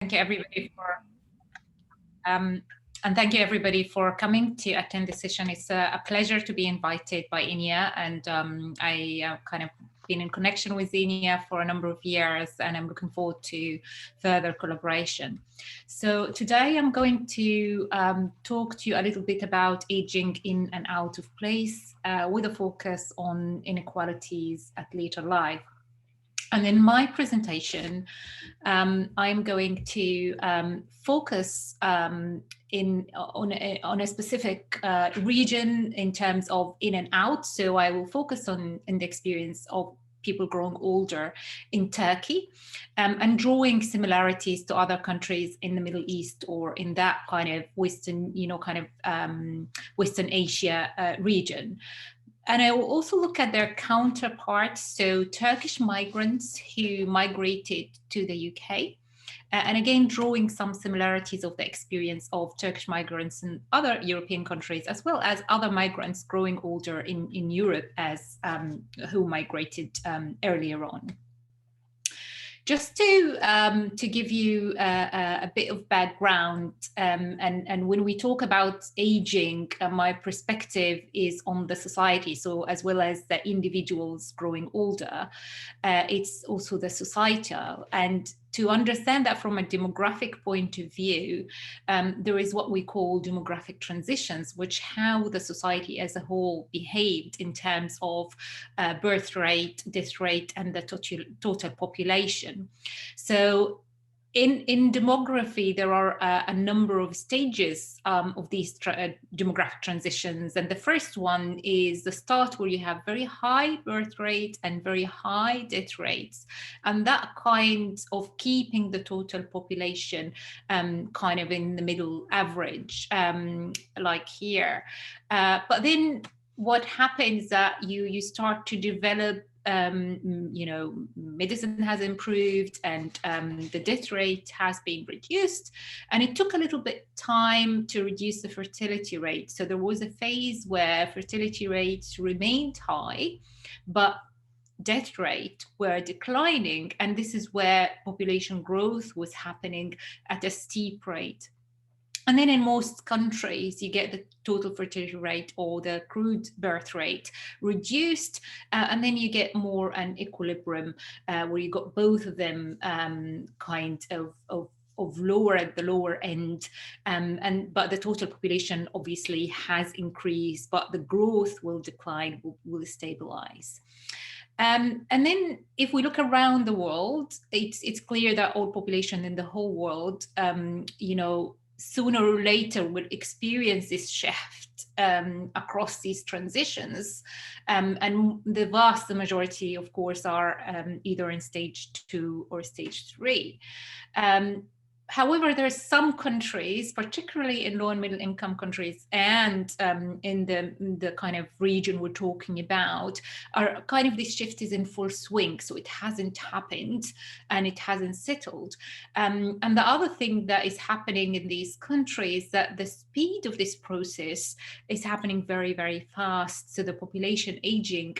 Thank you everybody for and thank you everybody for coming to attend this session. It's a pleasure to be invited by INEA, and I kind of been in connection with INEA for a number of years, and I'm looking forward to further collaboration. So today I'm going to talk to you a little bit about aging in and out of place, with a focus on inequalities at later life. And in my presentation, I'm going to focus on a specific region in terms of in and out. So I will focus on the experience of people growing older in Turkey, and drawing similarities to other countries in the Middle East or in that kind of Western, Western Asia region. And I will also look at their counterparts, so Turkish migrants who migrated to the UK, and again, drawing some similarities of the experience of Turkish migrants in other European countries, as well as other migrants growing older in Europe as who migrated earlier on. Just to give you a bit of background, and when we talk about aging, my perspective is on the society. So as well as the individuals growing older, it's also the societal. And to understand that from a demographic point of view, there is what we call demographic transitions, which how the society as a whole behaved in terms of birth rate, death rate, and the total population. So in demography, there are a number of stages of these demographic transitions. And the first one is the start where you have very high birth rate and very high death rates. And that kind of keeping the total population kind of in the middle average, like here. But then what happens that you start to develop medicine has improved, and the death rate has been reduced, and it took a little bit time to reduce the fertility rate. So there was a phase where fertility rates remained high, but death rate were declining, and this is where population growth was happening at a steep rate. And then in most countries, you get the total fertility rate or the crude birth rate reduced, and then you get more an equilibrium where you got both of them kind of lower at the lower end, but the total population obviously has increased, but the growth will decline, will stabilize. And then if we look around the world, it's clear that all population in the whole world, sooner or later will experience this shift across these transitions. And the vast majority, of course, are either in stage 2 or stage 3. However, there are some countries, particularly in low and middle income countries, and in the kind of region we're talking about, are kind of this shift is in full swing. So it hasn't happened and it hasn't settled. And the other thing that is happening in these countries, that the speed of this process is happening very, very fast. So the population aging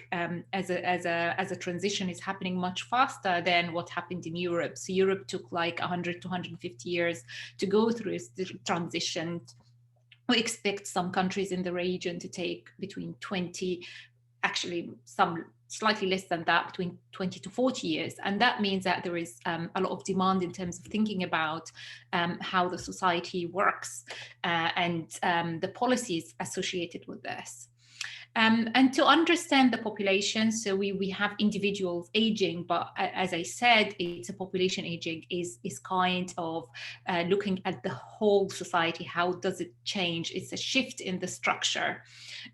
as a transition is happening much faster than what happened in Europe. So Europe took like 100 to 150 years to go through the transition. We expect some countries in the region to take between 20, actually some slightly less than that, between 20 to 40 years. And that means that there is a lot of demand in terms of thinking about how the society works and the policies associated with this. And to understand the population, so we have individuals aging, but as I said, it's a population aging is kind of looking at the whole society. How does it change? It's a shift in the structure.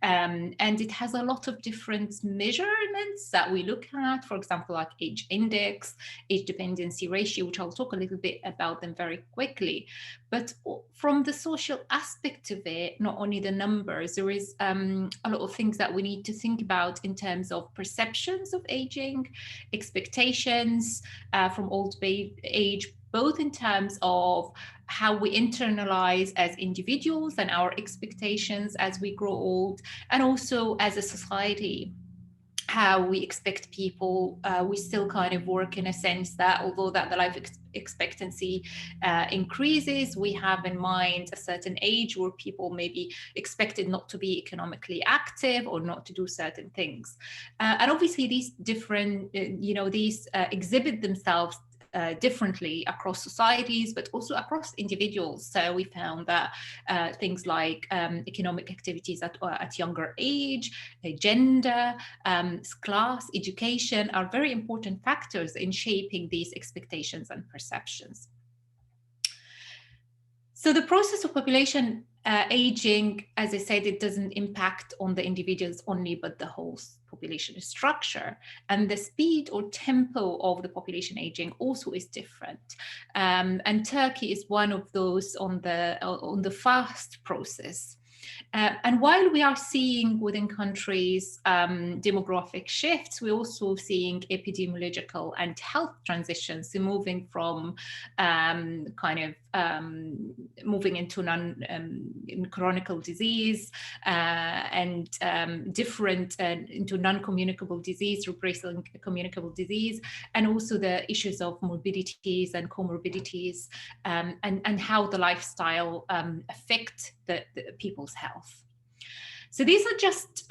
And it has a lot of different measurements that we look at, for example, like age index, age dependency ratio, which I'll talk a little bit about them very quickly. But from the social aspect of it, not only the numbers, there is a lot of things that we need to think about in terms of perceptions of aging, expectations from old age, both in terms of how we internalize as individuals and our expectations as we grow old, and also as a society, how we expect people. We still kind of work in a sense that although that the life expectancy increases, we have in mind a certain age where people may be expected not to be economically active or not to do certain things. And obviously these different, these exhibit themselves differently across societies, but also across individuals. So we found that things like economic activities at younger age, gender, class, education are very important factors in shaping these expectations and perceptions. So the process of population aging, as I said, it doesn't impact on the individuals only, but the whole population structure. And the speed or tempo of the population aging also is different. And Turkey is one of those on the fast process. And while we are seeing within countries demographic shifts, we're also seeing epidemiological and health transitions, so moving from moving into chronic disease and different into non-communicable disease, replacing communicable disease, and also the issues of morbidities and comorbidities, and how the lifestyle affect the people's health. So these are just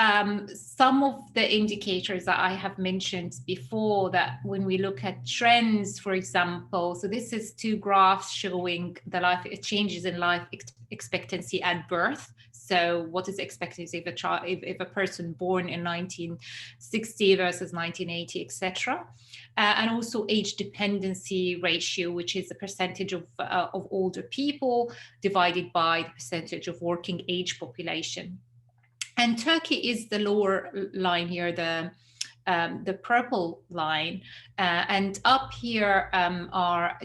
some of the indicators that I have mentioned before, that when we look at trends, for example, so this is two graphs showing the life changes in life expectancy at birth. So what is expectancy if a person born in 1960 versus 1980, etc. And also age dependency ratio, which is the percentage of older people divided by the percentage of working age population. And Turkey is the lower line here, the purple line, and up here are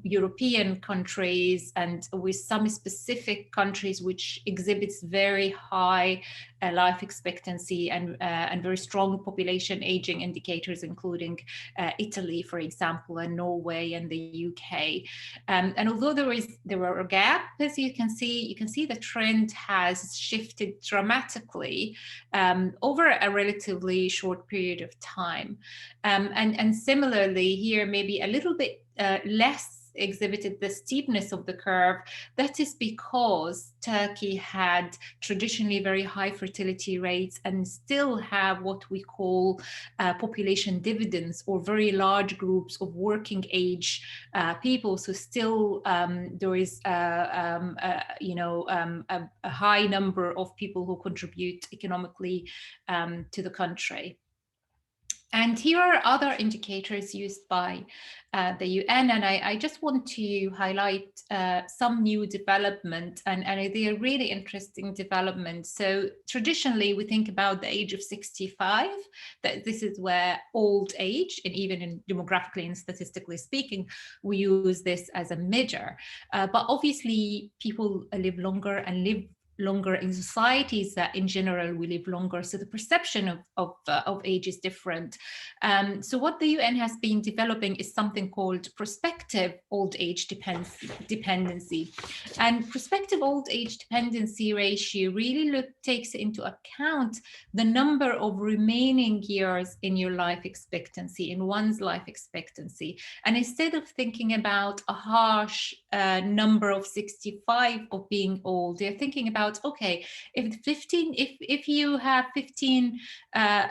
European countries, and with some specific countries which exhibits very high life expectancy and very strong population aging indicators, including Italy, for example, and Norway and the UK. And although there are a gap, as you can see the trend has shifted dramatically over a relatively short period of time. And similarly here, maybe a little bit less exhibited the steepness of the curve. That is because Turkey had traditionally very high fertility rates and still have what we call population dividends, or very large groups of working age people. So still there is a high number of people who contribute economically to the country. And here are other indicators used by the UN, and I just want to highlight some new development, and they are really interesting developments. So traditionally, we think about the age of 65, that this is where old age, and even in demographically and statistically speaking, we use this as a measure. But obviously, people live longer and live longer in societies that in general we live longer, so the perception of age is different. So what the UN has been developing is something called prospective old age dependency, and prospective old age dependency ratio really takes into account the number of remaining years in your life expectancy, in one's life expectancy, and instead of thinking about a harsh number of 65 of being old, they're thinking about, okay, if you have 15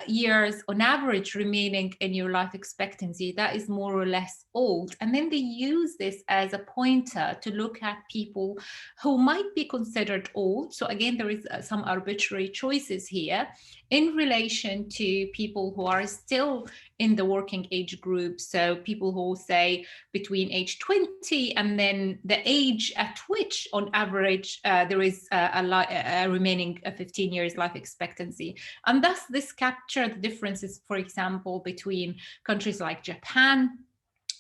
years on average remaining in your life expectancy, that is more or less old. And then they use this as a pointer to look at people who might be considered old. So again, there is some arbitrary choices here in relation to people who are still in the working age group. So people who say between age 20 and then the age at which on average there is a remaining 15 years life expectancy. And thus this captured the differences, for example, between countries like Japan,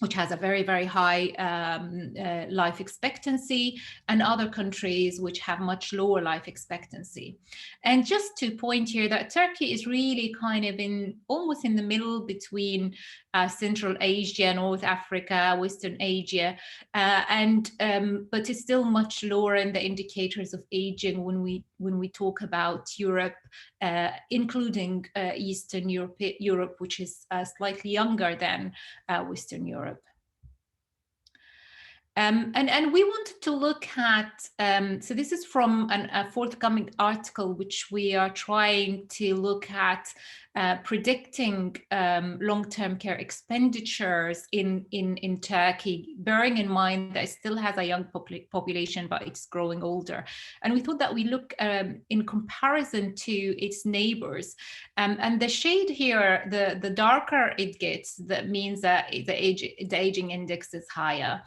which has a very, very high life expectancy, and other countries which have much lower life expectancy. And just to point here that Turkey is really kind of almost in the middle between Central Asia, North Africa, Western Asia, but it's still much lower in the indicators of aging when we talk about Europe, including Eastern Europe, which is slightly younger than Western Europe. And we wanted to look at, so this is from a forthcoming article, which we are trying to look at predicting long-term care expenditures in Turkey, bearing in mind that it still has a young population, but it's growing older. And we thought that we look in comparison to its neighbors. And the shade here, the darker it gets, that means that the aging index is higher.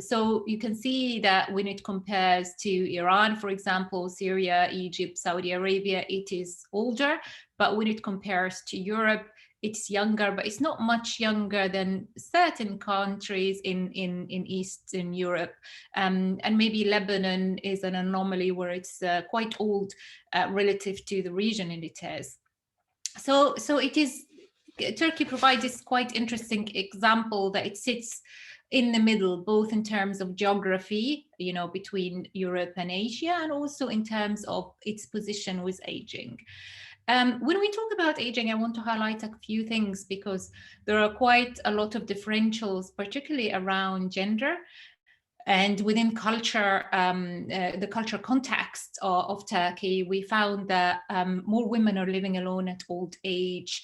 So you can see that when it compares to Iran, for example, Syria, Egypt, Saudi Arabia, it is older. But when it compares to Europe, it's younger, but it's not much younger than certain countries in Eastern Europe. And maybe Lebanon is an anomaly where it's quite old relative to the region it is. So it is, Turkey provides this quite interesting example that it sits in the middle, both in terms of geography, between Europe and Asia, and also in terms of its position with aging. When we talk about aging, I want to highlight a few things because there are quite a lot of differentials, particularly around gender. And within culture, the cultural context of Turkey, we found that more women are living alone at old age,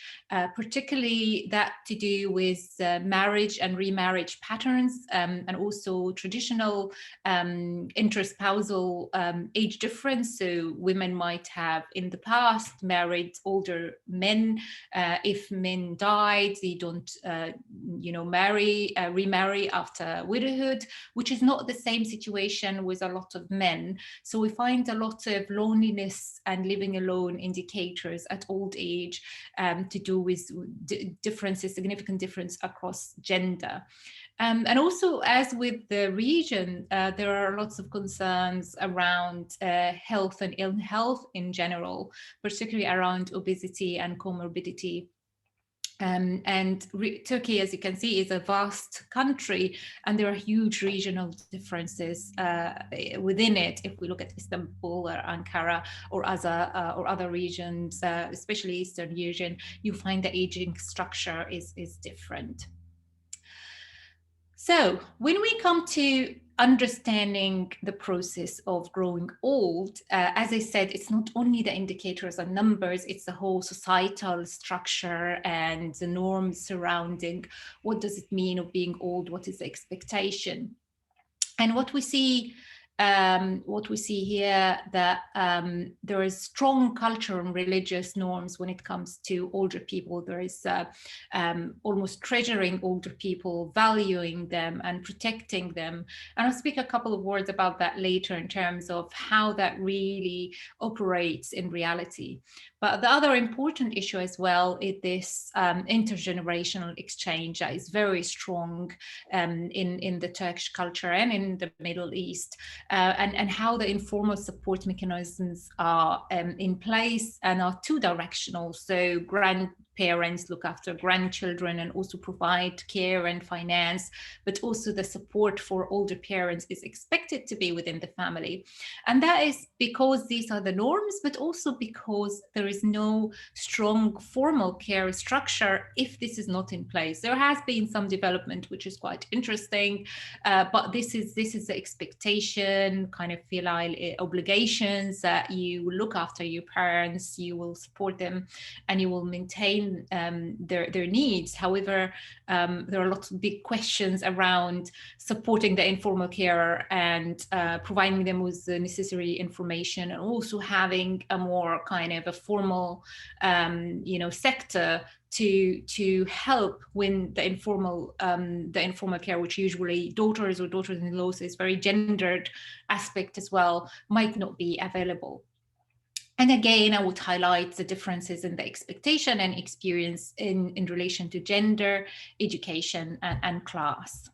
particularly that to do with marriage and remarriage patterns, and also traditional interspousal age difference. So women might have in the past married older men. If men died, they don't, remarry after widowhood, which is not the same situation with a lot of men. So we find a lot of loneliness and living alone indicators at old age to do with significant difference across gender. And also, as with the region, there are lots of concerns around health and ill health in general, particularly around obesity and comorbidity. Turkey, as you can see, is a vast country, and there are huge regional differences within it. If we look at Istanbul or Ankara or other regions, especially Eastern region, you find the aging structure is different. So when we come to understanding the process of growing old, as I said, it's not only the indicators and numbers, it's the whole societal structure and the norms surrounding what does it mean of being old, what is the expectation. And what we see here, that there is strong cultural and religious norms when it comes to older people. There is almost treasuring older people, valuing them and protecting them. And I'll speak a couple of words about that later in terms of how that really operates in reality. But the other important issue as well is this intergenerational exchange that is very strong in the Turkish culture and in the Middle East, and how the informal support mechanisms are in place and are two-directional. So grandparents look after grandchildren and also provide care and finance, but also the support for older parents is expected to be within the family. And that is because these are the norms, but also because there is no strong formal care structure if this is not in place. There has been some development, which is quite interesting, but this is the expectation, kind of filial obligations, that you will look after your parents, you will support them, and you will maintain their needs. However, there are lots of big questions around supporting the informal care and providing them with the necessary information, and also having a more kind of a formal sector to help when the informal care, which usually daughters or daughters-in-law, so it's very gendered aspect as well, might not be available. And again, I would highlight the differences in the expectation and experience in relation to gender, education, and class.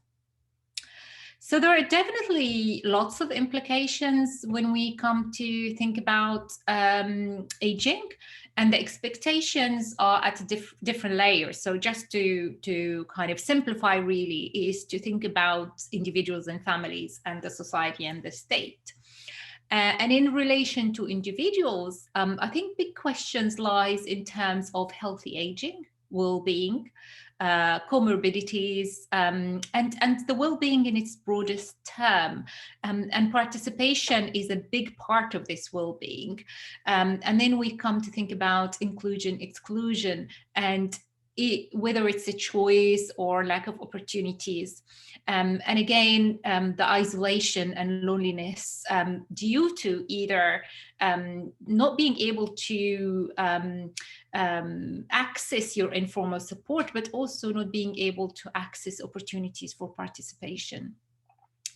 So there are definitely lots of implications when we come to think about aging, and the expectations are at different layers. So just to kind of simplify really is to think about individuals and families and the society and the state. And in relation to individuals, I think big questions lies in terms of healthy aging, well-being, comorbidities, and the well-being in its broadest term. And participation is a big part of this well-being. And then we come to think about inclusion, exclusion, and whether it's a choice or lack of opportunities. And again, the isolation and loneliness due to either not being able to access your informal support, but also not being able to access opportunities for participation.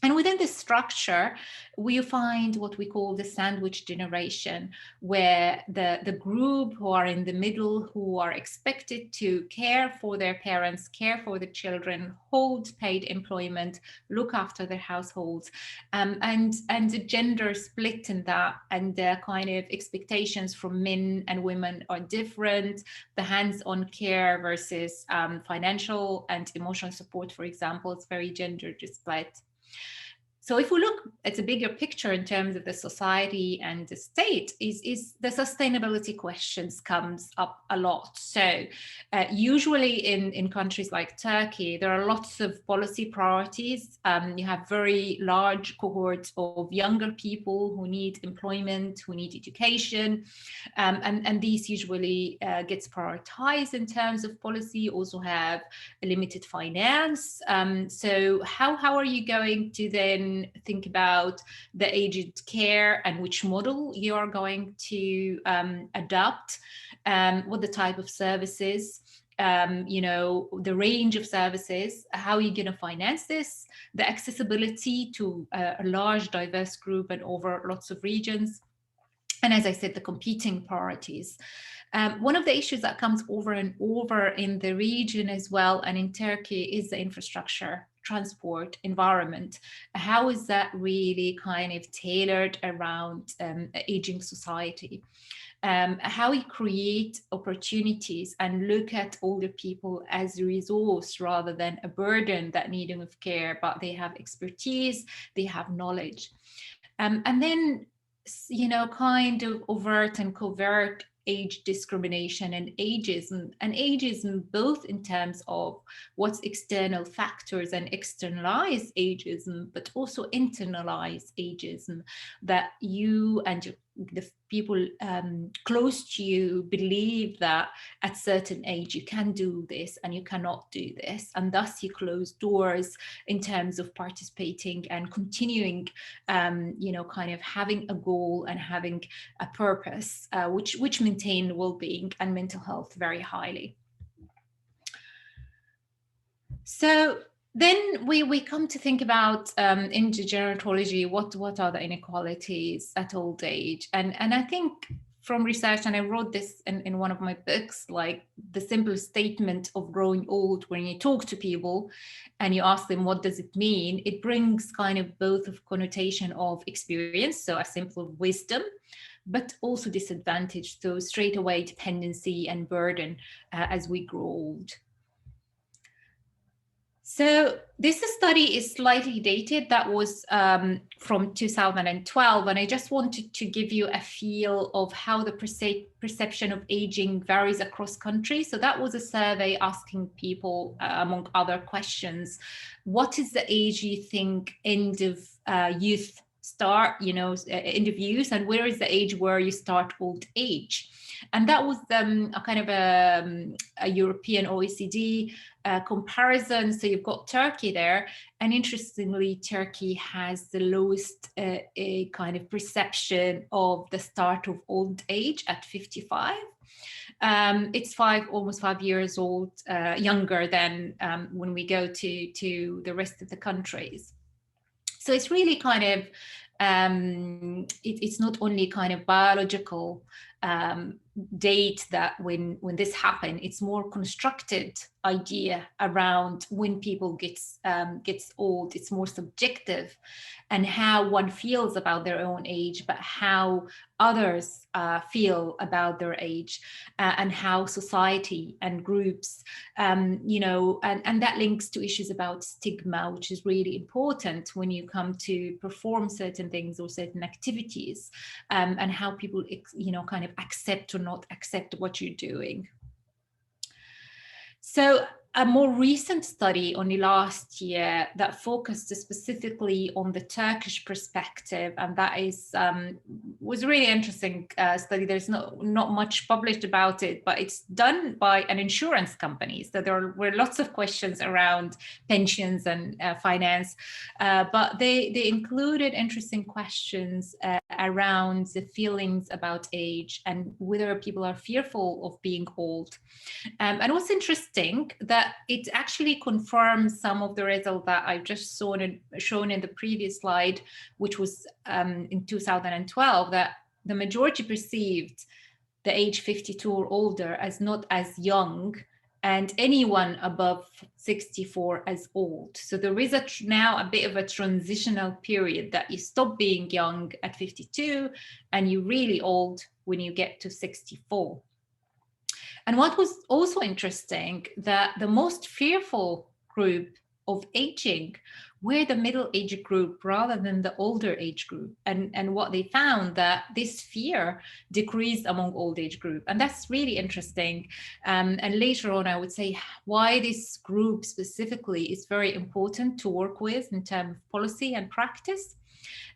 And within this structure, we find what we call the sandwich generation, where the group who are in the middle, who are expected to care for their parents, care for the children, hold paid employment, look after their households, and the gender split in that, and the kind of expectations from men and women are different. The hands-on care versus financial and emotional support, for example, is very gender split. So if we look at the bigger picture in terms of the society and the state, is the sustainability questions comes up a lot. So usually in countries like Turkey, there are lots of policy priorities. You have very large cohorts of younger people who need employment, who need education, and these usually gets prioritized in terms of policy. Also have a limited finance. So how are you going to then think about the aged care and which model you are going to adopt, what the type of services, the range of services, how are you going to finance this, the accessibility to a large diverse group and over lots of regions, and as I said, the competing priorities. One of the issues that comes over and over in the region as well and in Turkey is the infrastructure, transport, environment. How is that really kind of tailored around aging society? How we create opportunities and look at older people as a resource rather than a burden that needing of care, but they have expertise, they have knowledge. And then, kind of overt and covert age discrimination and ageism, both in terms of what's external factors and externalized ageism, but also internalized ageism, that you and the people close to you believe that at certain age you can do this and you cannot do this, and thus you close doors in terms of participating and continuing, kind of having a goal and having a purpose, which maintain well-being and mental health very highly. So then we come to think about in gerontology, what are the inequalities at old age, and I think from research, and I wrote this in one of my books, like the simple statement of growing old, when you talk to people and you ask them what does it mean, it brings kind of both of connotation of experience, so a simple wisdom, but also disadvantage, so straight away dependency and burden as we grow old. So this study is slightly dated. That was from 2012. And I just wanted to give you a feel of how the perception of aging varies across countries. So that was a survey asking people, among other questions, what is the age you think end of youth start, end of youth, and where is the age where you start old age? And that was a kind of a European OECD comparison. So you've got Turkey there, and interestingly, Turkey has the lowest kind of perception of the start of old age at 55. It's almost 5 years old younger than when we go to the rest of the countries. So it's really kind of It's not only kind of biological date that when this happened, it's more constructed idea around when people gets old. It's more subjective, and how one feels about their own age, but how others feel about their age, and how society and groups, and that links to issues about stigma, which is really important when you come to perform certain things or certain activities, and how people, kind of accept or not accept what you're doing. So a more recent study only last year that focused specifically on the Turkish perspective, and that was a really interesting study. There's not much published about it, but it's done by an insurance company. So there were lots of questions around pensions and finance, but they included interesting questions around the feelings about age and whether people are fearful of being old. And what's interesting that it actually confirms some of the results that I've just shown in the previous slide, which was in 2012, that the majority perceived the age 52 or older as not as young, and anyone above 64 as old. So there is now a bit of a transitional period that you stop being young at 52 and you're really old when you get to 64. And what was also interesting, that the most fearful group of aging were the middle age group rather than the older age group. And what they found, that this fear decreased among old age group. And that's really interesting. And later on, I would say why this group specifically is very important to work with in terms of policy and practice.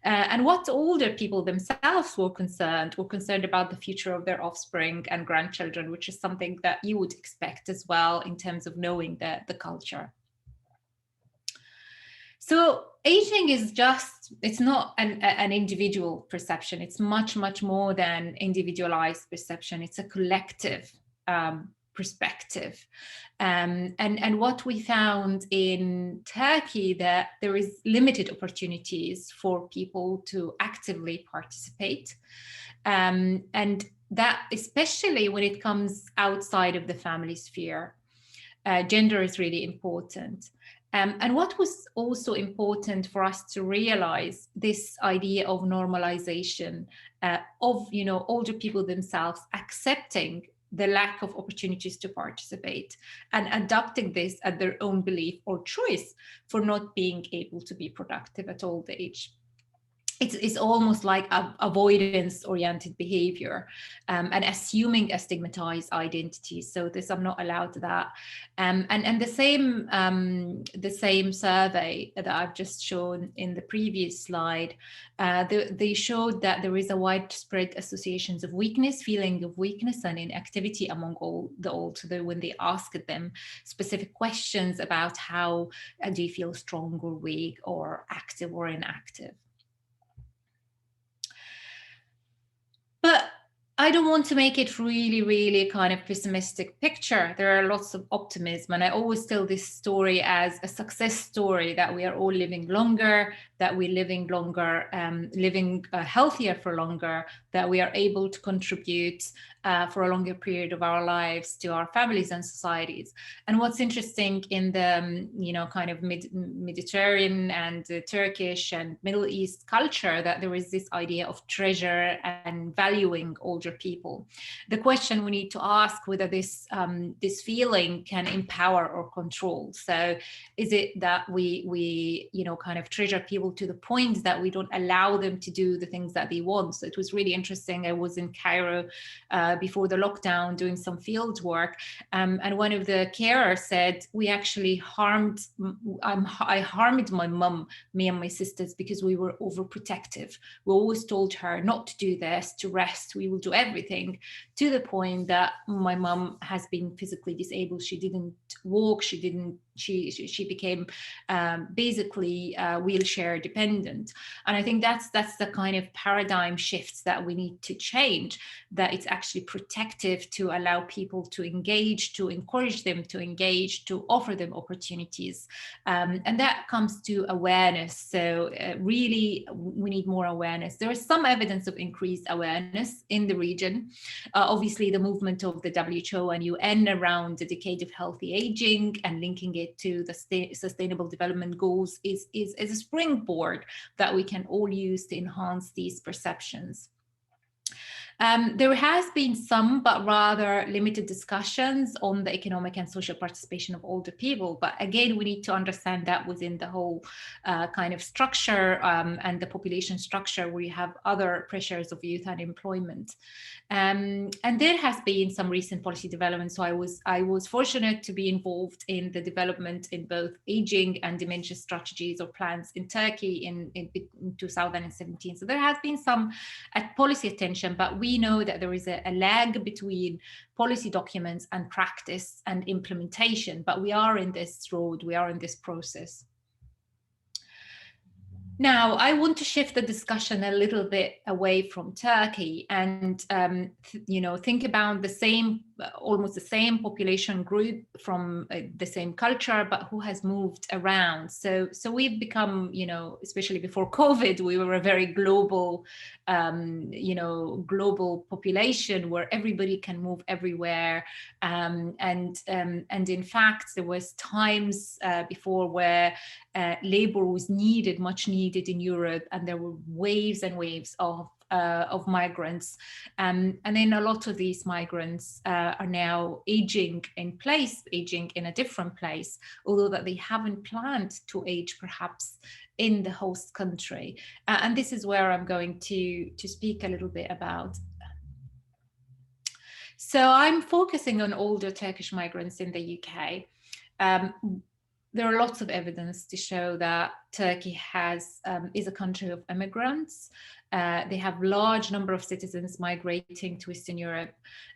And what older people themselves were concerned about the future of their offspring and grandchildren, which is something that you would expect as well in terms of knowing the culture. So aging is it's not an individual perception. It's much, much more than individualized perception. It's a collective perspective. And what we found in Turkey, that there is limited opportunities for people to actively participate. And that especially when it comes outside of the family sphere, gender is really important. And what was also important for us to realize, this idea of normalization of older people themselves accepting the lack of opportunities to participate and adopting this at their own belief or choice for not being able to be productive at old age. It's almost like avoidance-oriented behavior, and assuming a stigmatized identity. So this, I'm not allowed to that. And the same survey that I've just shown in the previous slide, they showed that there is a widespread associations of weakness, feeling of weakness and inactivity among all the old. So when they asked them specific questions about how do you feel strong or weak or active or inactive. But I don't want to make it really, really kind of pessimistic picture. There are lots of optimism. And I always tell this story as a success story, that we are all living longer, that we're living longer, living healthier for longer, that we are able to contribute for a longer period of our lives to our families and societies. And what's interesting in the, kind of Mediterranean and Turkish and Middle East culture, that there is this idea of treasure and valuing older people. The question we need to ask, whether this feeling can empower or control. So is it that we kind of treasure people to the point that we don't allow them to do the things that they want? So it was really interesting. I was in Cairo before the lockdown doing some field work, and one of the carers said, we actually I harmed my mum, me and my sisters, because we were overprotective. We always told her not to do this, to rest, we will do everything, to the point that my mum has been physically disabled. She didn't walk, she she became basically wheelchair dependent. And I think that's the kind of paradigm shifts that we need to change, that it's actually protective to allow people to engage, to encourage them to engage, to offer them opportunities. And that comes to awareness. So really, we need more awareness. There is some evidence of increased awareness in the region. Obviously, the movement of the WHO and UN around the decade of healthy aging and linking it to the Sustainable Development Goals is a springboard that we can all use to enhance these perceptions. There has been some, but rather limited discussions on the economic and social participation of older people. But again, we need to understand that within the whole kind of structure and the population structure, where you have other pressures of youth unemployment. And there has been some recent policy development. So I was fortunate to be involved in the development in both aging and dementia strategies or plans in Turkey in 2017. So there has been some policy attention, but we know that there is a lag between policy documents and practice and implementation, but we are in this road, we are in this process. Now, I want to shift the discussion a little bit away from Turkey and, think about the same, almost the same population group from the same culture, but who has moved around. So we've become, especially before COVID, we were a very global, global population where everybody can move everywhere. And in fact, there was times before where labor was needed, much needed in Europe, and there were waves and waves of migrants. And then a lot of these migrants are now aging in a different place, although that they haven't planned to age perhaps in the host country. And this is where I'm going to speak a little bit about. So I'm focusing on older Turkish migrants in the UK. There are lots of evidence to show that Turkey is a country of immigrants. They have large number of citizens migrating to Eastern Europe.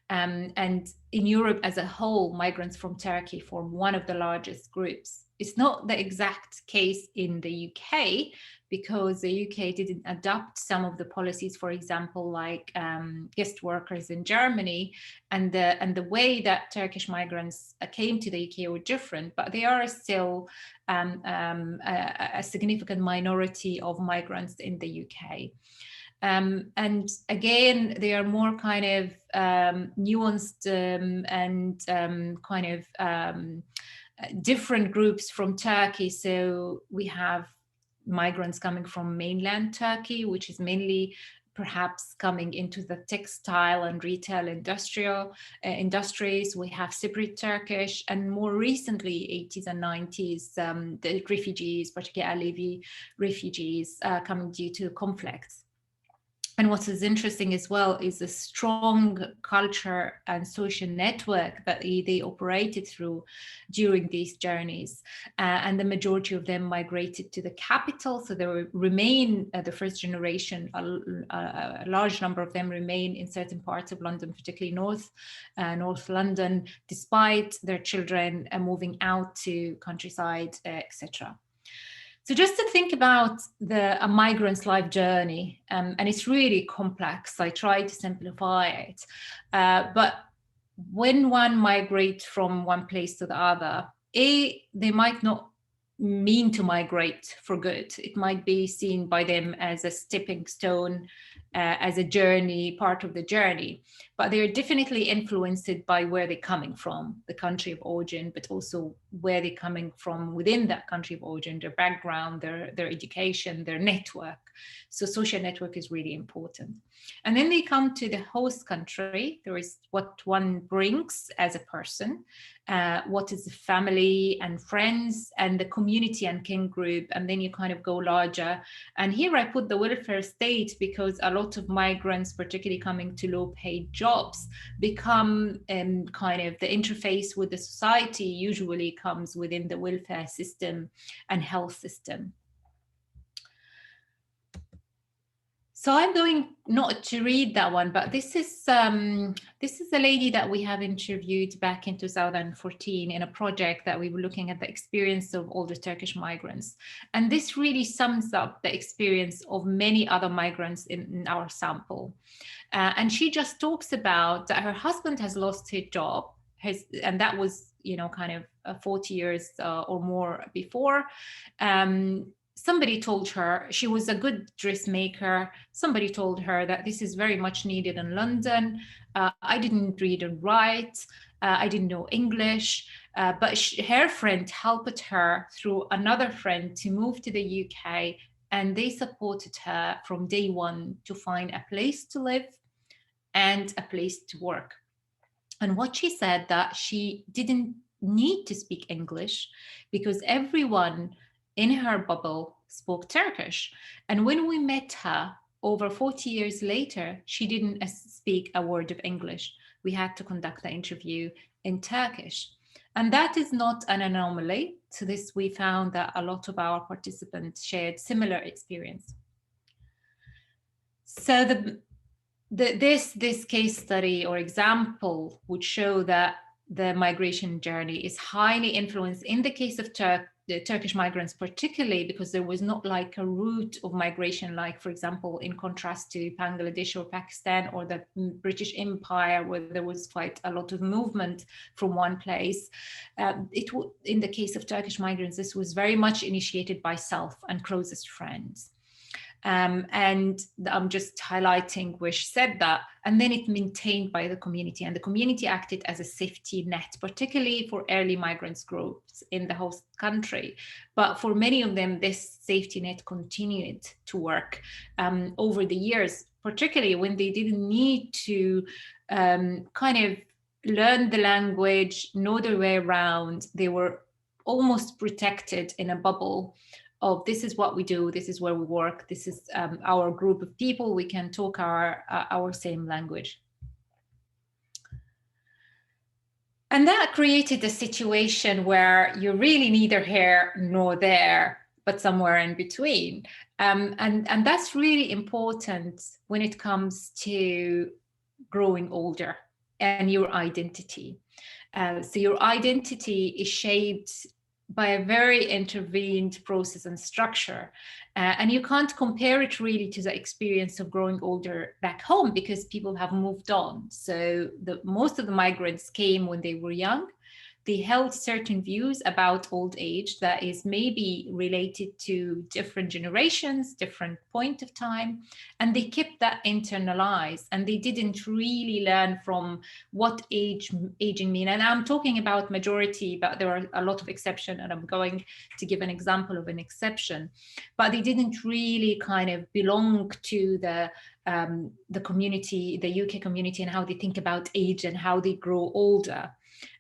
And in Europe as a whole, migrants from Turkey form one of the largest groups. It's not the exact case in the UK, because the UK didn't adopt some of the policies, for example, like guest workers in Germany, and the way that Turkish migrants came to the UK were different, but they are still a significant minority of migrants in the UK. And again, they are more kind of nuanced and kind of different groups from Turkey. So we have migrants coming from mainland Turkey, which is mainly perhaps coming into the textile and retail industries. We have Cypriot Turkish, and more recently, 80s and 90s, the refugees, particularly Alevi refugees, coming due to conflicts. And what is interesting as well is the strong culture and social network that they operated through during these journeys. And the majority of them migrated to the capital. So there remain the first generation, a large number of them remain in certain parts of London, particularly North London, despite their children moving out to countryside, etc. So just to think about a migrant's life journey, and it's really complex. I try to simplify it, but when one migrates from one place to the other, they might not mean to migrate for good. It might be seen by them as a stepping stone, as a journey, part of the journey, but they're definitely influenced by where they're coming from, the country of origin, but also where they're coming from within that country of origin, their background, their education, their network. So social network is really important. And then they come to the host country. There is what one brings as a person, what is the family and friends and the community and kin group, and then you kind of go larger. And here I put the welfare state, because a lot of migrants, particularly coming to low-paid jobs, become kind of the interface with the society usually comes within the welfare system and health system. So I'm going not to read that one, but this is a lady that we have interviewed back in 2014 in a project that we were looking at the experience of older Turkish migrants, and this really sums up the experience of many other migrants in our sample. And she just talks about that her husband has lost his job, and that was kind of 40 years or more before. Somebody told her, she was a good dressmaker. Somebody told her that this is very much needed in London. I didn't read and write. I didn't know English, but her friend helped her through another friend to move to the UK, and they supported her from day one to find a place to live and a place to work. And what she said, that she didn't need to speak English because everyone in her bubble spoke Turkish. And when we met her over 40 years later, she didn't speak a word of English. We had to conduct the interview in Turkish. And that is not an anomaly. To this, we found that a lot of our participants shared similar experience. So this case study or example would show that the migration journey is highly influenced in the case of the Turkish migrants, particularly because there was not like a route of migration, like, for example, in contrast to Bangladesh or Pakistan or the British Empire, where there was quite a lot of movement from one place. In the case of Turkish migrants, this was very much initiated by self and closest friends. And I'm just highlighting where she said that, and then it maintained by the community, and the community acted as a safety net, particularly for early migrants groups in the host country. But for many of them, this safety net continued to work over the years, particularly when they didn't need to kind of learn the language, know their way around. They were almost protected in a bubble of this is what we do, this is where we work, this is our group of people, we can talk our same language. And that created a situation where you're really neither here nor there, but somewhere in between. And that's really important when it comes to growing older and your identity. So your identity is shaped by a very intervened process and structure. And you can't compare it really to the experience of growing older back home because people have moved on. So most of the migrants came when they were young. They held certain views about old age that is maybe related to different generations, different point of time, and they kept that internalized, and they didn't really learn from what aging mean. And I'm talking about majority, but there are a lot of exceptions, and I'm going to give an example of an exception. But they didn't really kind of belong to the community, the UK community, and how they think about age and how they grow older.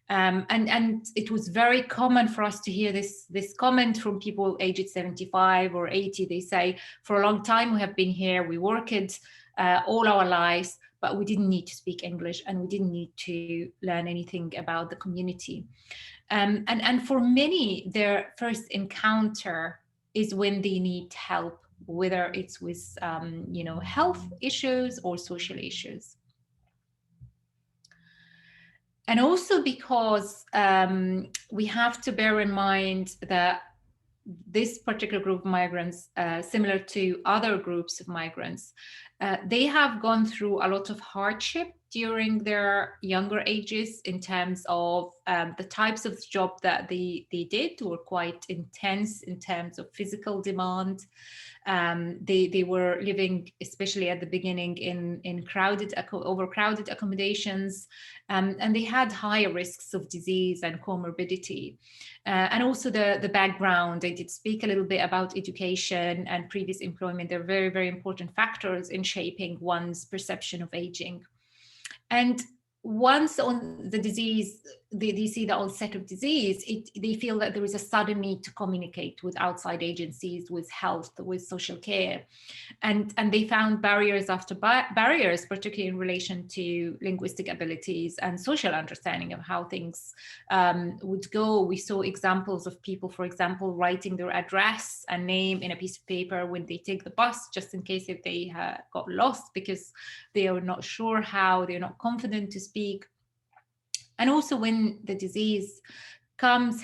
And it was very common for us to hear this comment from people aged 75 or 80. They say, for a long time we have been here, we worked all our lives, but we didn't need to speak English and we didn't need to learn anything about the community. And for many, their first encounter is when they need help, whether it's with health issues or social issues. And also because we have to bear in mind that this particular group of migrants, similar to other groups of migrants, they have gone through a lot of hardship during their younger ages in terms of the types of job that they did were quite intense in terms of physical demand. They were living, especially at the beginning, in overcrowded accommodations, and they had higher risks of disease and comorbidity. And also the background. I did speak a little bit about education and previous employment. They're very, very important factors in shaping one's perception of aging. And once on the disease they see the onset of disease, they feel that there is a sudden need to communicate with outside agencies, with health, with social care. And they found barriers after barriers, particularly in relation to linguistic abilities and social understanding of how things would go. We saw examples of people, for example, writing their address and name in a piece of paper when they take the bus, just in case if they got lost, because they are not sure how, they're not confident to speak. And also when the disease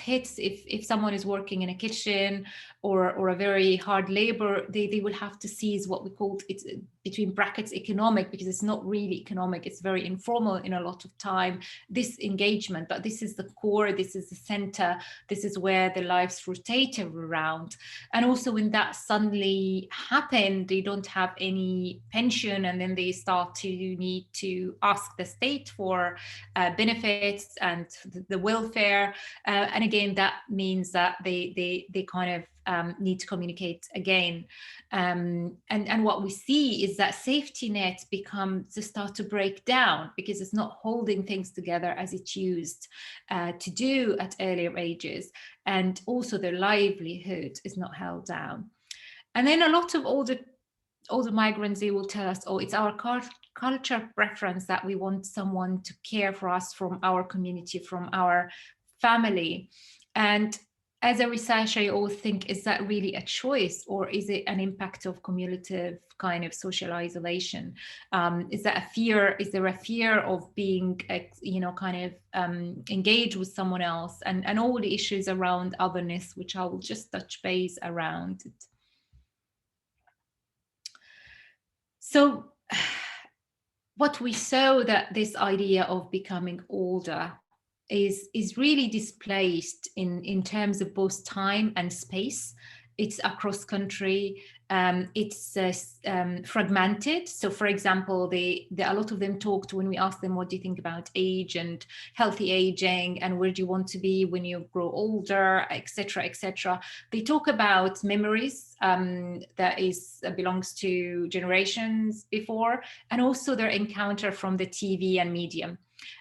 hits, if someone is working in a kitchen or a very hard labor, they will have to seize what we called, it's between brackets economic, because it's not really economic, it's very informal in a lot of time, this engagement. But this is the core, this is the center, this is where the lives rotate around. And also when that suddenly happened, they don't have any pension, and then they start to need to ask the state for benefits and the welfare. And again, that means that they kind of need to communicate again. And what we see is that safety net start to break down, because it's not holding things together as it used to do at earlier ages. And also their livelihood is not held down. And then a lot of older migrants, they will tell us, oh, it's our culture preference that we want someone to care for us from our community, from our family. And as a researcher, I always think, is that really a choice, or is it an impact of cumulative kind of social isolation? Is that a fear? Is there a fear of being, engaged with someone else, and all the issues around otherness, which I will just touch base around it. So what we saw, that this idea of becoming older is really displaced in terms of both time and space. It's across country. It's fragmented. So, for example, a lot of them talked, when we asked them, what do you think about age and healthy aging, and where do you want to be when you grow older, etc., etc. They talk about memories that belongs to generations before, and also their encounter from the TV and media.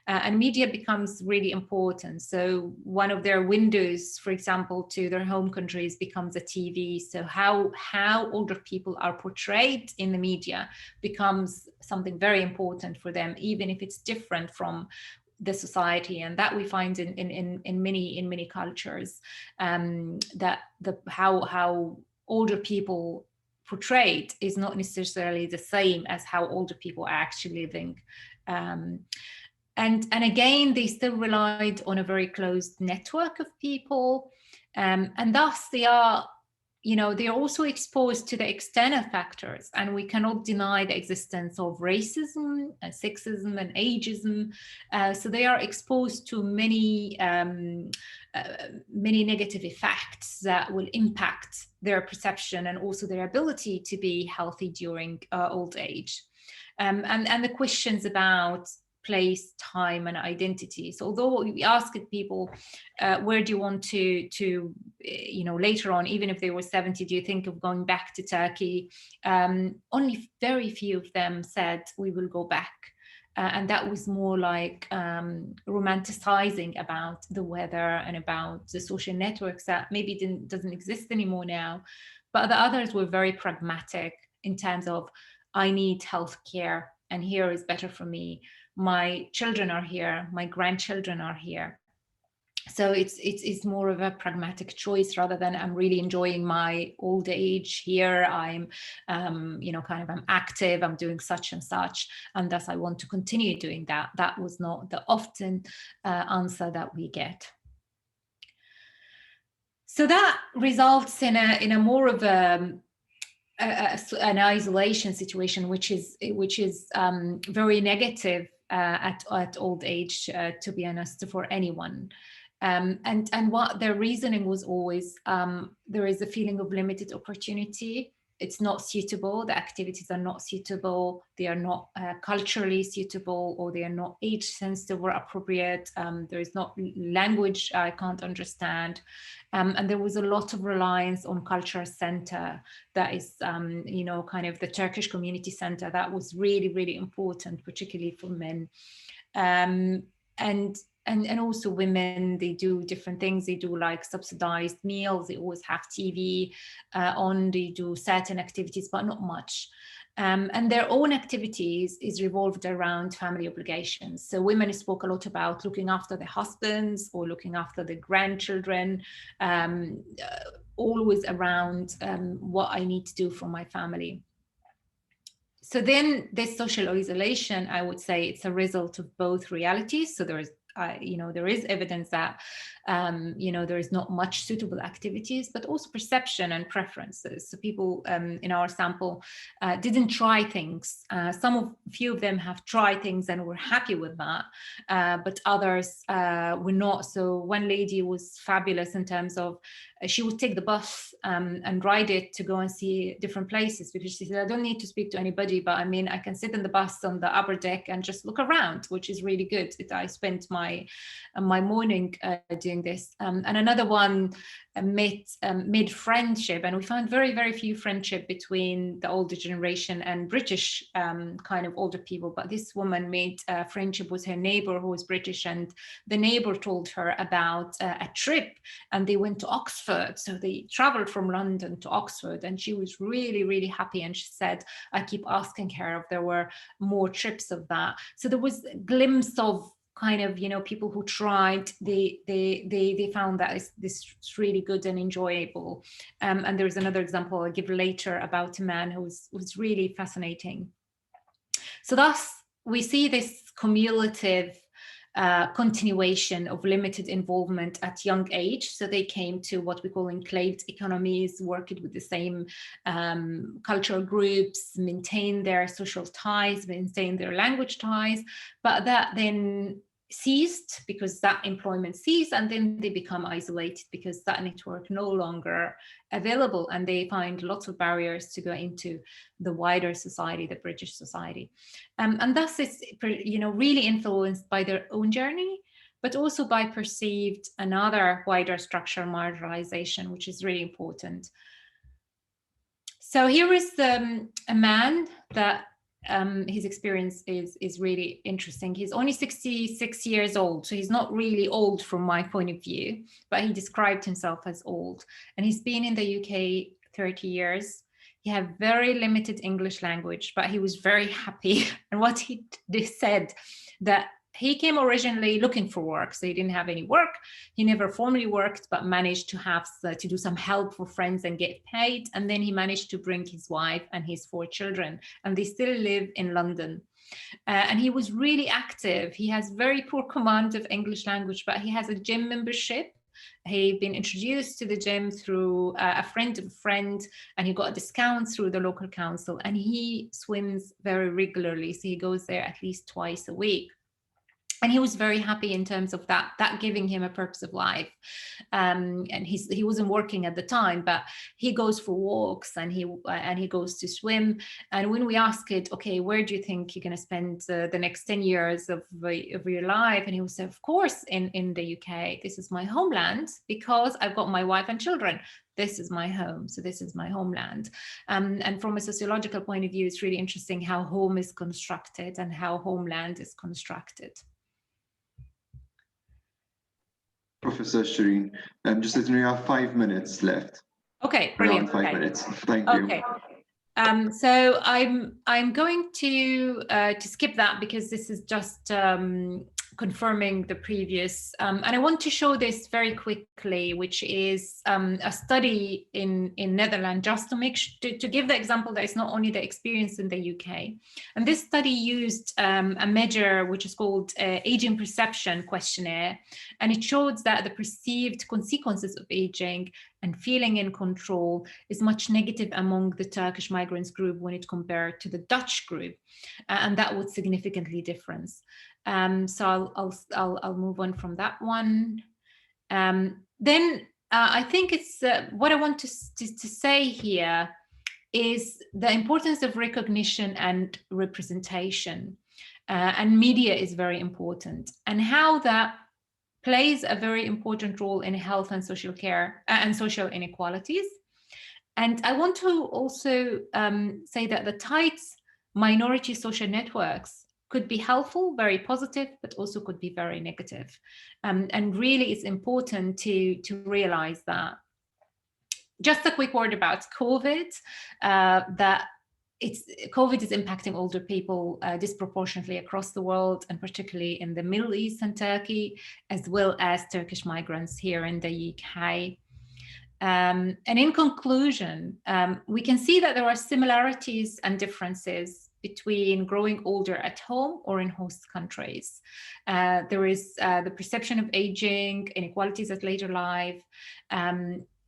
And media becomes really important. So one of their windows, for example, to their home countries becomes a TV. So how older people are portrayed in the media becomes something very important for them, even if it's different from the society. And that we find in many cultures, that how older people portrayed is not necessarily the same as how older people are actually living. And again, they still relied on a very closed network of people, and thus they are also exposed to the external factors, and we cannot deny the existence of racism and sexism and ageism. So they are exposed to many negative effects that will impact their perception and also their ability to be healthy during old age. And the questions about place, time, and identity. So although we asked people, where do you want to later on, even if they were 70, do you think of going back to Turkey? Only very few of them said we will go back. And that was more like romanticizing about the weather and about the social networks that maybe doesn't exist anymore now. But the others were very pragmatic in terms of, I need healthcare, and here is better for me. My children are here, my grandchildren are here. So it's more of a pragmatic choice rather than I'm really enjoying my old age here. I'm, I'm active, I'm doing such and such, and thus I want to continue doing that. That was not the often answer that we get. So that results in a more of an isolation situation, which is very negative at old age, to be honest, for anyone. And what their reasoning was always, there is a feeling of limited opportunity. It's not suitable. The activities are not suitable. They are not culturally suitable, or they are not age sensitive or appropriate. There is not language I can't understand. And there was a lot of reliance on culture center. That is, kind of the Turkish community center. That was really, really important, particularly for men. And and also women, they do different things. They do like subsidized meals, they always have TV on, they do certain activities, but not much. And their own activities is revolved around family obligations. So women spoke a lot about looking after their husbands or looking after the grandchildren, always around what I need to do for my family. So then this social isolation, I would say it's a result of both realities. So there is, there is evidence that, there is not much suitable activities, but also perception and preferences. So people in our sample didn't try things. Few of them have tried things and were happy with that, but others were not. So one lady was fabulous in terms of she would take the bus and ride it to go and see different places, because she said, I don't need to speak to anybody, but I mean, I can sit in the bus on the upper deck and just look around, which is really good. I spent my morning doing this. And another one made friendship, and we found very, very few friendship between the older generation and British kind of older people. But this woman made friendship with her neighbor who was British, and the neighbor told her about a trip, and they went to Oxford. So they traveled from London to Oxford, and she was really, really happy. And she said, I keep asking her if there were more trips of that. So there was a glimpse of kind of, people who tried, they found that this is really good and enjoyable. And there's another example I'll give later about a man who was really fascinating. So thus we see this cumulative continuation of limited involvement at young age. So they came to what we call enclaved economies, worked with the same cultural groups, maintain their social ties, maintain their language ties, but that then ceased because that employment ceased, and then they become isolated because that network no longer available, and they find lots of barriers to go into the wider society, the British society, and thus it's really influenced by their own journey, but also by perceived another wider structural marginalization, which is really important. So here is a man that his experience is really interesting. He's only 66 years old, so he's not really old from my point of view, but he described himself as old. And he's been in the UK 30 years. He had very limited English language, but he was very happy. And what he said, that he came originally looking for work, so he didn't have any work. He never formally worked, but managed to have to do some help for friends and get paid. And then he managed to bring his wife and his 4 children, and they still live in London. And he was really active. He has very poor command of English language, but he has a gym membership. He'd been introduced to the gym through a friend of a friend, and he got a discount through the local council, and he swims very regularly. So he goes there at least twice a week. And he was very happy in terms of that giving him a purpose of life. And he wasn't working at the time, but he goes for walks and he goes to swim. And when we ask it, okay, where do you think you're going to spend the next 10 years of your life? And he would say, of course, in the UK. This is my homeland because I've got my wife and children. This is my home. So this is my homeland. And from a sociological point of view, it's really interesting how home is constructed and how homeland is constructed. Professor Shireen, just as we have 5 minutes left. Okay, brilliant. Around 5 minutes. Thank you. Okay. So I'm going to skip that because this is just confirming the previous, and I want to show this very quickly, which is a study in Netherlands, just to give the example that it's not only the experience in the UK. And this study used a measure which is called Aging Perception Questionnaire, and it showed that the perceived consequences of aging and feeling in control is much negative among the Turkish migrants group when it compared to the Dutch group, and that would significantly difference. So I'll move on from that one. Then I think it's what I want to say here is the importance of recognition and representation, and media is very important, and how that plays a very important role in health and social care and social inequalities. And I want to also say that the tight minority social networks could be helpful, very positive, but also could be very negative. And really it's important to realize that. Just a quick word about COVID, that COVID is impacting older people disproportionately across the world, and particularly in the Middle East and Turkey, as well as Turkish migrants here in the UK. And in conclusion, we can see that there are similarities and differences between growing older at home or in host countries. There is the perception of aging, inequalities at later life,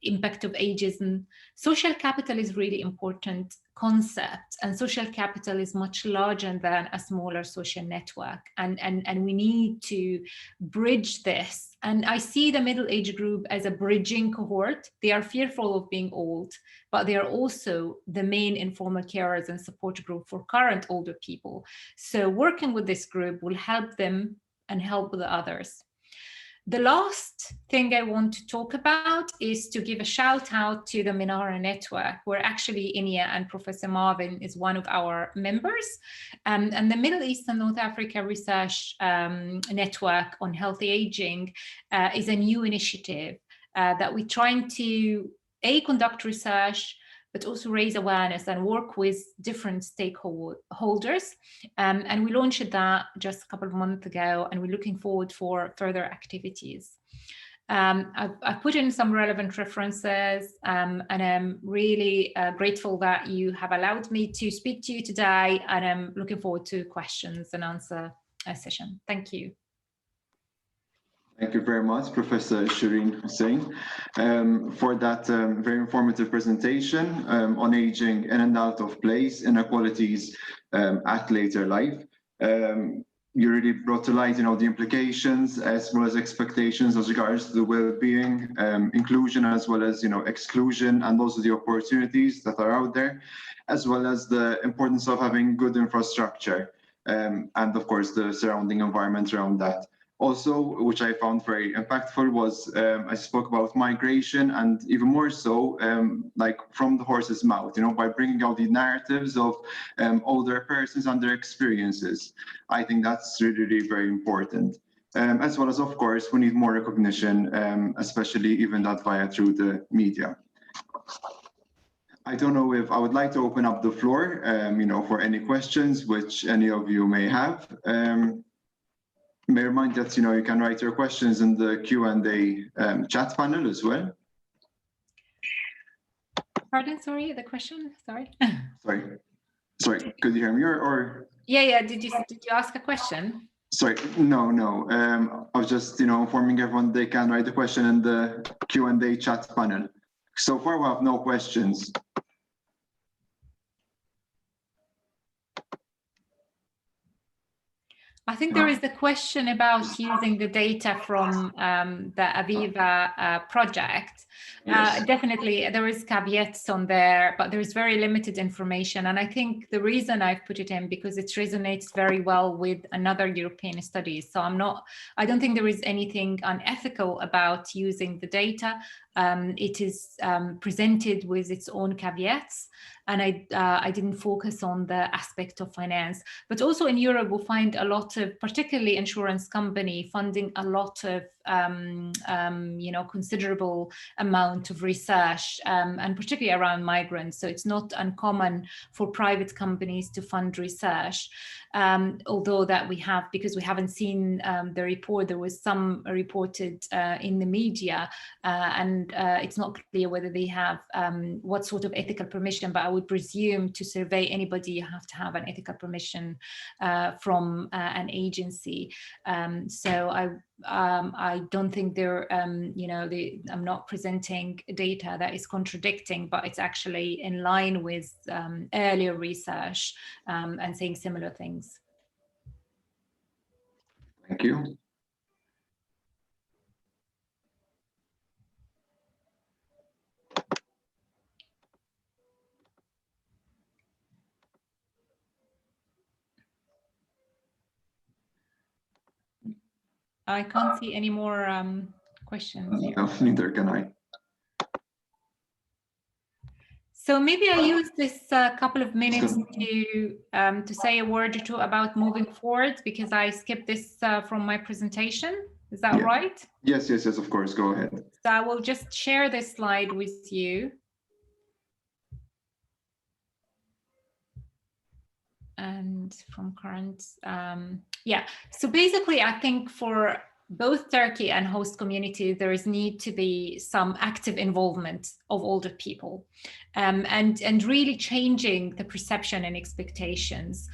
impact of ageism. Social capital is really important concept, and social capital is much larger than a smaller social network, and we need to bridge this. And I see the middle age group as a bridging cohort. They are fearful of being old, but they are also the main informal carers and support group for current older people. So working with this group will help them and help the others. The last thing I want to talk about is to give a shout out to the Minara network, where actually Inia and Professor Marvin is one of our members. And the Middle East and North Africa Research Network on Healthy Aging is a new initiative that we're trying to conduct research, but also raise awareness and work with different stakeholders. And we launched that just a couple of months ago, and we're looking forward for further activities. I've put in some relevant references, and I'm really grateful that you have allowed me to speak to you today, and I'm looking forward to questions and answer session. Thank you. Thank you very much, Professor Shireen Hussain, for that very informative presentation on aging in and out of place, inequalities at later life. You really brought to light, the implications as well as expectations as regards to the well-being, inclusion as well as, exclusion, and also the opportunities that are out there, as well as the importance of having good infrastructure, and of course the surrounding environment around that. Also, which I found very impactful, was I spoke about migration, and even more so, like from the horse's mouth, by bringing out the narratives of older persons and their experiences. I think that's really, really very important. As well as, of course, we need more recognition, especially even that through the media. I don't know if I would like to open up the floor, for any questions which any of you may have. May remind that you can write your questions in the Q&A chat panel as well. Pardon, sorry, the question, sorry. Sorry, could you hear me or? Yeah, did you ask a question? Sorry, no. I was just informing everyone they can write the question in the Q&A chat panel. So far we have no questions. I think there is the question about using the data from the Aviva project. Yes. Definitely, there is caveats on there, but there is very limited information. And I think the reason I've put it in because it resonates very well with another European studies. So I don't think there is anything unethical about using the data. It is presented with its own caveats, and I didn't focus on the aspect of finance. But also in Europe, we'll find a lot of, particularly insurance company, funding a lot of considerable amount of research, and particularly around migrants. So it's not uncommon for private companies to fund research. Although that we have, because we haven't seen the report, there was some reported in the media, and it's not clear whether they have what sort of ethical permission, but I would presume to survey anybody, you have to have an ethical permission from an agency. So I don't think I'm not presenting data that is contradicting, but it's actually in line with earlier research and saying similar things. Thank you. I can't see any more questions here. No, neither can I. So maybe I use this couple of minutes to say a word or two about moving forward, because I skipped this from my presentation. Is that right? Yes, of course. Go ahead. So I will just share this slide with you. And from current, yeah. So basically, I think for both Turkey and host communities, there is need to be some active involvement of older people, and really changing the perception and expectations.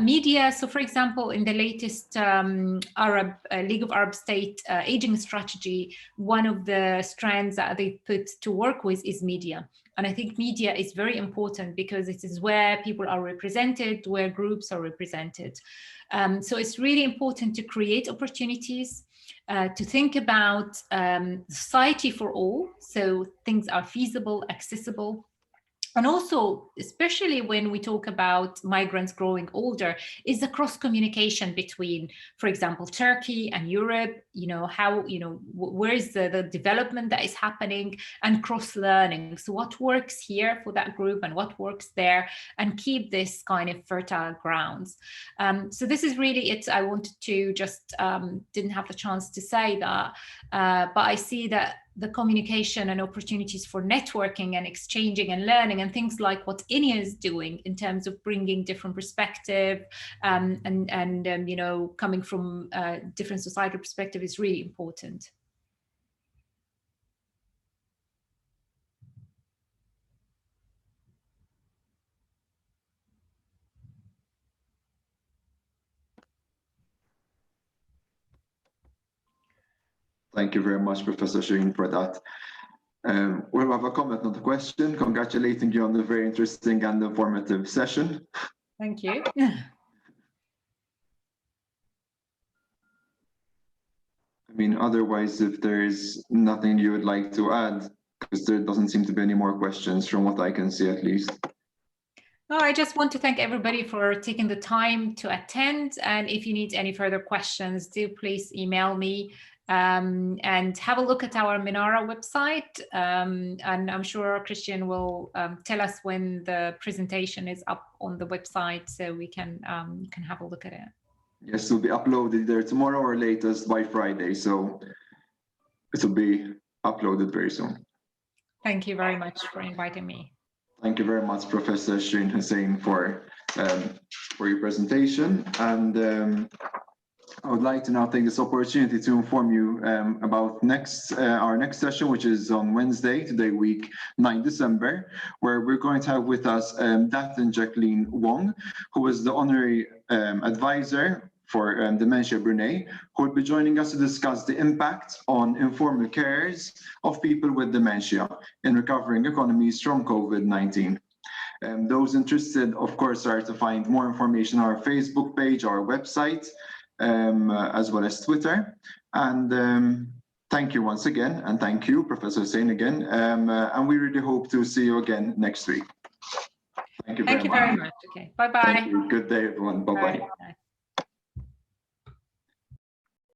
Media, so for example, in the latest League of Arab States aging strategy, one of the strands that they put to work with is media. And I think media is very important because it is where people are represented, where groups are represented. So it's really important to create opportunities, to think about society for all, so things are feasible, accessible. And also, especially when we talk about migrants growing older, is the cross communication between, for example, Turkey and Europe, how, where is the development that is happening, and cross learning. So what works here for that group and what works there, and keep this kind of fertile grounds. So this is really it. I wanted to just, didn't have the chance to say that, but I see that the communication and opportunities for networking and exchanging and learning, and things like what INEA is doing in terms of bringing different perspective, and coming from different societal perspective is really important. Thank you very much, Professor Shireen, for that. We'll have a comment on the question, congratulating you on the very interesting and informative session. Thank you. I mean, otherwise, if there's nothing you would like to add, because there doesn't seem to be any more questions from what I can see, at least. No, I just want to thank everybody for taking the time to attend. And if you need any further questions, do please email me. And have a look at our Minara website. And I'm sure Christian will tell us when the presentation is up on the website, so we can have a look at it. Yes, it will be uploaded there tomorrow or latest by Friday. So it will be uploaded very soon. Thank you very much for inviting me. Thank you very much, Professor Shireen Hussain, for your presentation. And I would like to now take this opportunity to inform you about our next session, which is on Wednesday, today week 9 December, where we're going to have with us Dathan Jacqueline Wong, who is the honorary advisor for Dementia Brunei, who will be joining us to discuss the impact on informal carers of people with dementia in recovering economies from COVID-19. Those interested, of course, are to find more information on our Facebook page, our website, as well as Twitter. And thank you once again, and thank you, Professor Hussain, again. And we really hope to see you again next week. Thank you very much. Okay, bye-bye. Good day, everyone. Bye-bye.